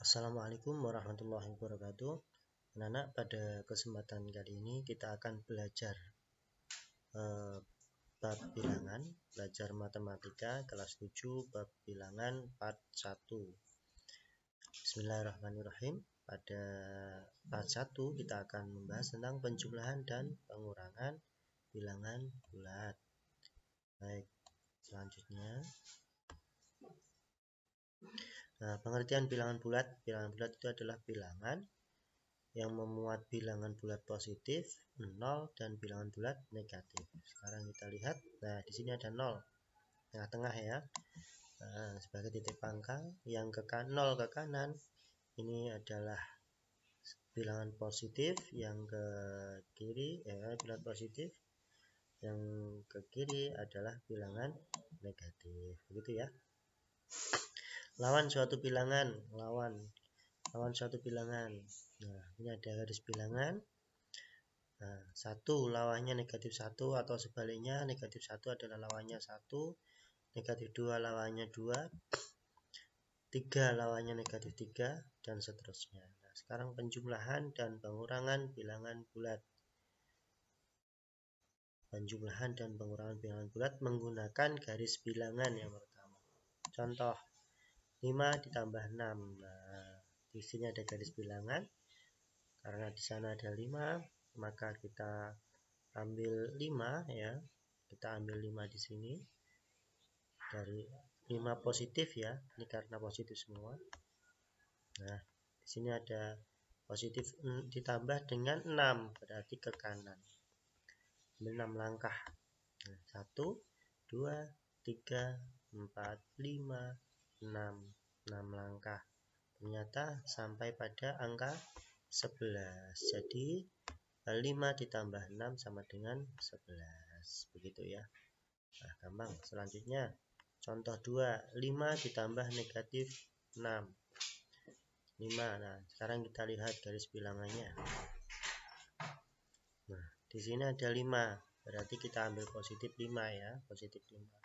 Assalamualaikum warahmatullahi wabarakatuh. Anak-anak, pada kesempatan kali ini kita akan belajar bab bilangan, belajar matematika kelas 7 bab bilangan part 1. Bismillahirrahmanirrahim. Pada part 1 kita akan membahas tentang penjumlahan dan pengurangan bilangan bulat. Baik, selanjutnya. Nah, pengertian bilangan bulat. Bilangan bulat itu adalah bilangan yang memuat bilangan bulat positif, 0, dan bilangan bulat negatif. Sekarang kita lihat. Nah, di sini ada 0. Tengah-tengah ya. Nah, sebagai titik pangkal. Yang 0 ke kanan ini adalah bilangan positif, yang ke kiri bilangan positif, yang ke kiri adalah bilangan negatif. Begitu ya. Lawan suatu bilangan, lawan suatu bilangan. Nah, ini ada garis bilangan. Nah, 1 lawannya negatif 1 atau sebaliknya, negatif 1 adalah lawannya 1, negatif 2 lawannya 2, 3 lawannya negatif 3, dan seterusnya. Nah, sekarang penjumlahan dan pengurangan bilangan bulat. Penjumlahan dan pengurangan bilangan bulat menggunakan garis bilangan yang pertama. Contoh 5 ditambah 6. Nah, di sini ada garis bilangan. Karena di sana ada 5, maka kita ambil 5 ya. Kita ambil 5 di sini. Dari 5 positif ya. Ini karena positif semua. Nah, di sini ada positif ditambah dengan 6, berarti ke kanan. Ambil 6 langkah. Nah, 1 2 3 4 5 6 langkah. Ternyata sampai pada angka 11. Jadi 5 ditambah 6 sama dengan 11. Begitu ya. Nah, gampang. Selanjutnya contoh 2, 5 ditambah negatif 6. 5. Nah, sekarang kita lihat garis bilangannya. Nah, di sini ada 5. Berarti kita ambil positif 5 ya, positif 5.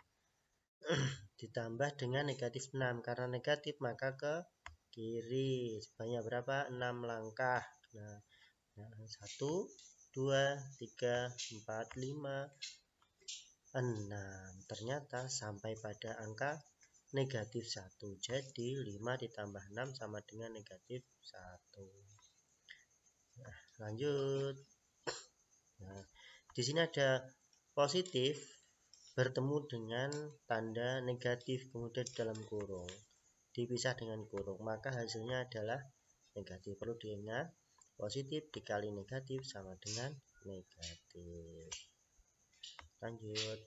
Ditambah dengan negatif 6. Karena negatif maka ke kiri. Sebanyak berapa? 6 langkah. Nah, 1 2 3 4 5 6. Ternyata sampai pada angka negatif 1. Jadi 5 ditambah 6 sama dengan negatif 1. Nah, lanjut. Nah, di sini ada positif bertemu dengan tanda negatif, kemudian dalam kurung, dipisah dengan kurung, maka hasilnya adalah negatif. Perlu diingat, positif dikali negatif sama dengan negatif. Lanjut.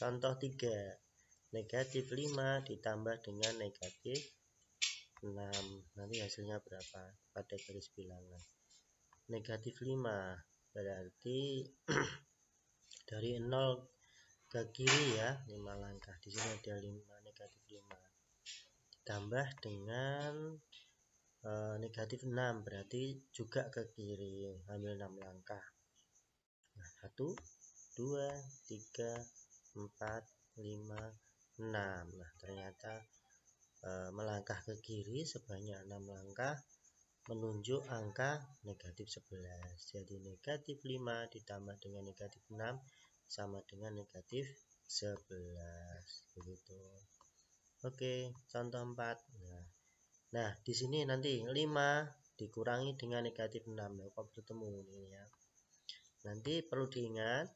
Contoh 3, negatif 5 ditambah dengan negatif 6. Nanti hasilnya berapa pada garis bilangan? Negatif 5 berarti dari 0 ke kiri ya, 5 langkah. Di sini ada 5, negatif 5 ditambah dengan negatif 6, berarti juga ke kiri, ambil 6 langkah. Nah, 1 2 3 4 5 6. Nah, ternyata melangkah ke kiri sebanyak 6 langkah menunjuk angka negatif 11. Jadi negatif 5 ditambah dengan negatif 6 sama dengan negatif 11. Begitu. Oke, contoh 4. Nah, di sini nanti 5 dikurangi dengan negatif 6. Kok bertemu ini ya. Nanti perlu diingat,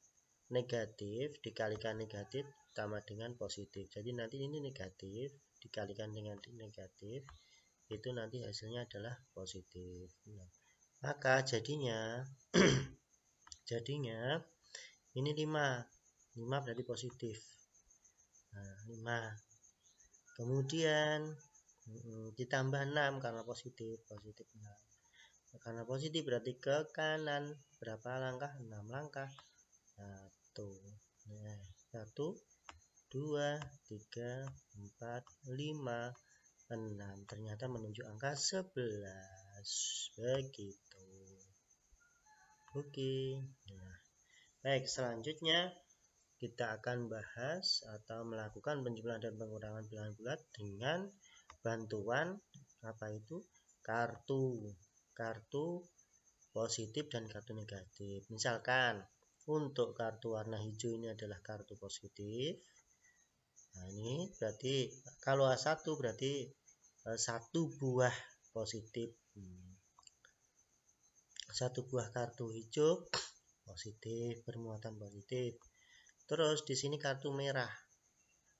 negatif dikalikan negatif sama dengan positif. Jadi nanti ini negatif dikalikan dengan negatif, itu nanti hasilnya adalah positif. Nah, maka jadinya ini 5 berarti positif. Nah, 5 kemudian ditambah 6 karena positif 6. Karena positif berarti ke kanan berapa langkah? 6 langkah. 1 2 3 4 5 6. Ternyata menunjuk angka 11. Begitu. Oke. Nah, baik, selanjutnya kita akan bahas atau melakukan penjumlahan dan pengurangan bilangan bulat dengan bantuan Apa itu? Kartu positif dan kartu negatif. Misalkan untuk kartu warna hijau ini adalah kartu positif. Nah, ini berarti kalau A1 berarti 1 buah positif. 1 buah kartu hijau positif, bermuatan positif. Terus di sini kartu merah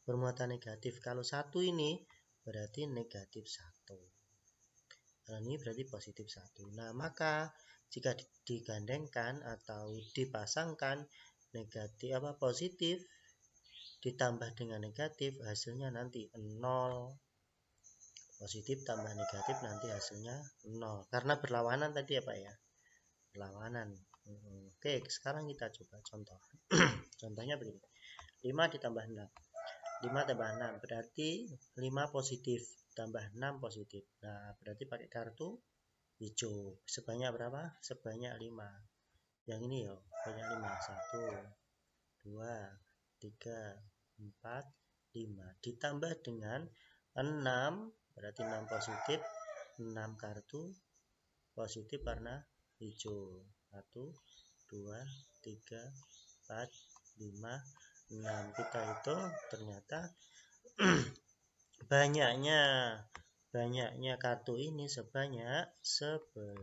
bermuatan negatif. Kalau 1 ini berarti negatif 1. Nah, ini berarti positif 1. Nah, maka jika digandengkan atau dipasangkan negatif positif ditambah dengan negatif, hasilnya nanti 0. Positif tambah negatif nanti hasilnya 0. Karena berlawanan tadi ya Pak ya. Berlawanan. Oke, sekarang kita coba contoh. Contohnya begini. 5 ditambah 6. 5 tambah 6 berarti 5 positif tambah 6 positif. Nah, berarti pakai kartu hijau. Sebanyak berapa? Sebanyak 5. Yang ini ya, banyak 5. 1 2 3 4 5 ditambah dengan 6 berarti 6 positif, 6 kartu positif warna hijau. 1 2 3 4 5 6. Kita hitung ternyata banyaknya kartu ini sebanyak 11.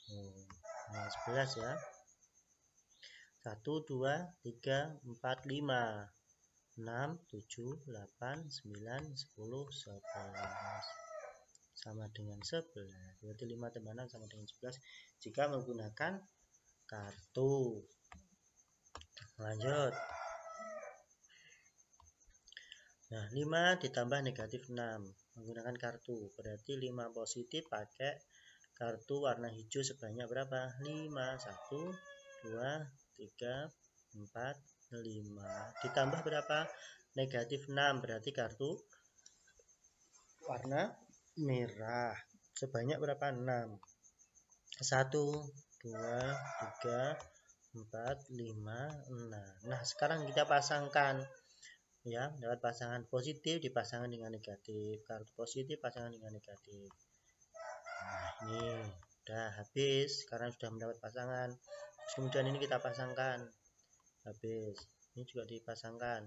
11 ya. 1 2 3 4 5 6 7 8 9 10 11 sama dengan 11. Berarti 5 tambah 6 sama dengan 11 jika menggunakan kartu. Lanjut. Nah, 5 ditambah negatif 6 menggunakan kartu. Berarti 5 positif pakai kartu warna hijau sebanyak berapa? 5. 1 2 3 4 5 ditambah berapa? Negatif 6 berarti kartu warna merah sebanyak berapa? 6. 1 2 3 4 5 6. Nah, sekarang kita pasangkan ya, dapat pasangan positif dipasangkan dengan negatif, kartu positif pasangan dengan negatif. Nah, ini udah habis karena sudah mendapat pasangan. Terus kemudian ini kita pasangkan, habis. Ini juga dipasangkan,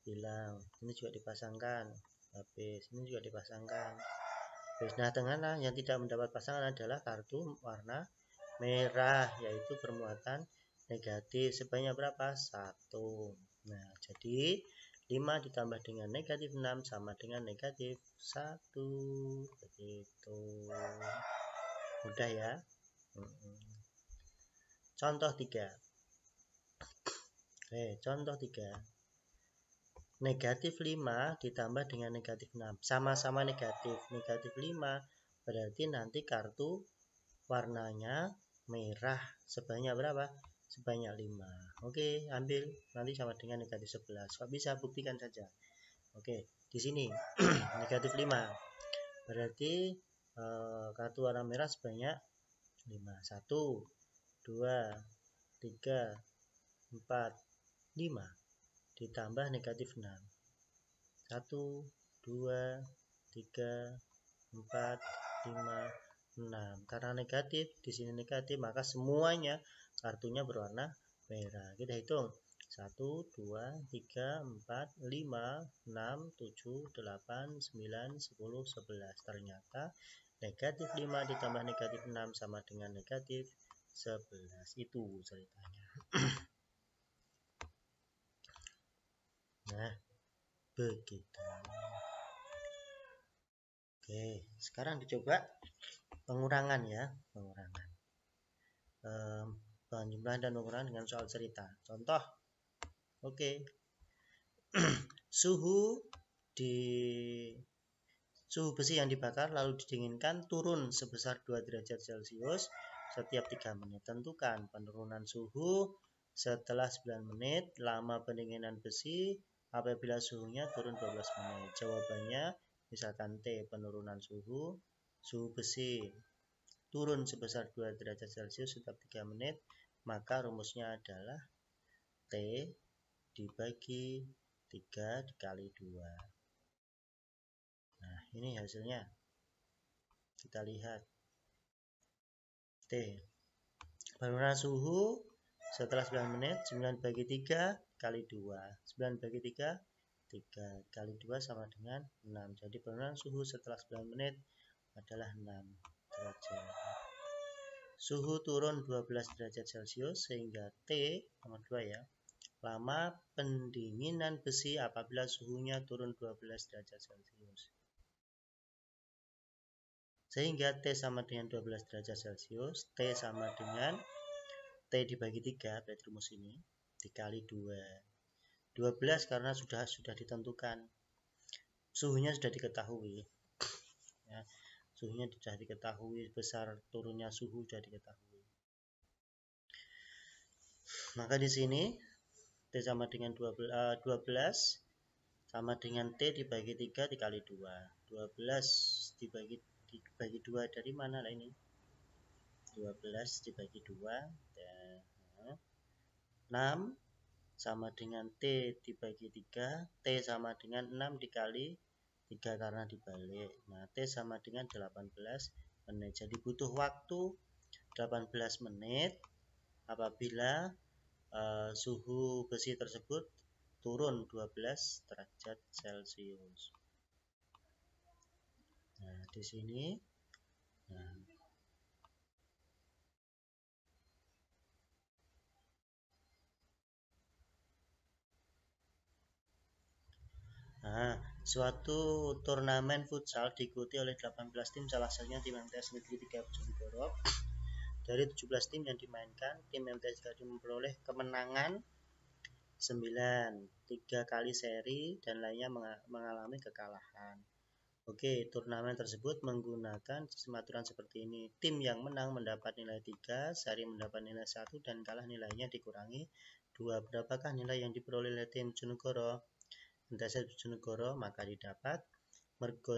hilang. Ini juga dipasangkan, habis. Ini juga dipasangkan, habis. Nah, tengah yang tidak mendapat pasangan adalah kartu warna merah, yaitu bermuatan negatif. Sebanyak berapa? 1. Nah, jadi 5 ditambah dengan negatif 6 sama dengan negatif 1. Begitu. Mudah ya. Contoh 3. Oke, contoh 3. Negatif 5 ditambah dengan negatif 6. Sama-sama negatif. Negatif 5 berarti nanti kartu warnanya merah. Sebanyak berapa? Sebanyak 5. Oke, ambil. Nanti sama dengan negatif 11. Kok bisa? Buktikan saja. Oke, di sini negatif 5. Berarti kartu warna merah sebanyak 5. 1 2 3 4 5 ditambah negatif 6. 1 2 3 4 5 6. Karena negatif, di sini negatif, maka semuanya kartunya berwarna merah. Kita hitung. 1 2 3 4 5 6 7 8 9 10 11. Ternyata negatif 5 ditambah negatif 6 sama dengan negatif 11. Itu ceritanya. Nah, begitu. Oke, sekarang dicoba pengurangan ya, pengurangan. Penjumlahan dan pengurangan dengan soal cerita. Contoh. Oke. Suhu besi yang dibakar lalu didinginkan turun sebesar 2 derajat Celcius setiap 3 menit. Tentukan penurunan suhu setelah 9 menit, lama pendinginan besi apabila suhunya turun 12 menit. Jawabannya misalkan T penurunan suhu besi turun sebesar 2 derajat Celcius setiap 3 menit, maka rumusnya adalah T dibagi 3 dikali 2. Nah, Ini hasilnya. Kita lihat. T. Penurunan suhu setelah 9 menit, 9 bagi 3 kali 2. 9 bagi 3, 3 kali 2 sama dengan 6. Jadi penurunan suhu setelah 9 menit adalah 6 derajat. Suhu turun 12 derajat Celcius sehingga T, nomor 2 ya, lama pendinginan besi apabila suhunya turun 12 derajat Celcius. Sehingga T sama dengan 12 derajat Celcius, T sama dengan T dibagi 3, berarti rumus ini, dikali 2. 12 karena sudah ditentukan. Suhunya sudah diketahui. Ya, suhunya sudah diketahui, besar turunnya suhu sudah diketahui. Maka di sini T sama dengan 12 sama dengan T dibagi 3 dikali 2. 12 dibagi 2 dari mana lah ini? 12 dibagi 2 6 sama dengan T dibagi 3. T sama dengan 6 dikali 3 karena dibalik. Nah, T sama dengan 18 menit. Jadi butuh waktu 18 menit apabila suhu besi tersebut turun 12 derajat Celcius. Nah, di sini suatu turnamen futsal diikuti oleh 18 tim, salah satunya tim MTS Negeri 3 Bojonegoro. Dari 17 tim yang dimainkan, tim MTS Negeri memperoleh kemenangan 9, 3 kali seri dan lainnya mengalami kekalahan. Oke, turnamen tersebut menggunakan sistem aturan seperti ini. Tim yang menang mendapat nilai 3, seri mendapat nilai 1, dan kalah nilainya dikurangi 2. Berapakah nilai yang diperoleh oleh tim Bojonegoro? MTS Bojonegoro maka didapat mergo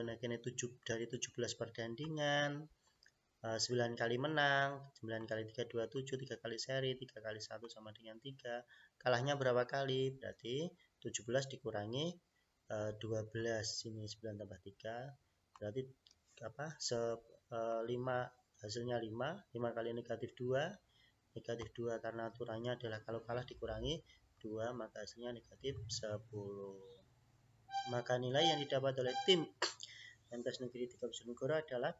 dari 17 pertandingan 9 kali menang, 9 kali 3 27, 3 kali seri, 3 kali 1 sama dengan 3. Kalahnya berapa kali? Berarti 17 dikurangi 12, sini 9 tambah 3 berarti apa? 5, hasilnya 5 kali negatif 2 karena aturannya adalah kalau kalah dikurangi 2 maka hasilnya negatif 10. Maka nilai yang didapat oleh tim MTS Negeri 3 Bojonegoro adalah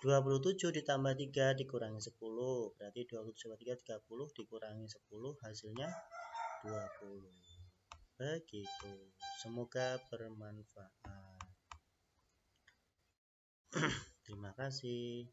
27 ditambah 3 dikurangi 10. Berarti 27 tambah 3 30 dikurangi 10 hasilnya 20. Begitu. Semoga bermanfaat. Terima kasih.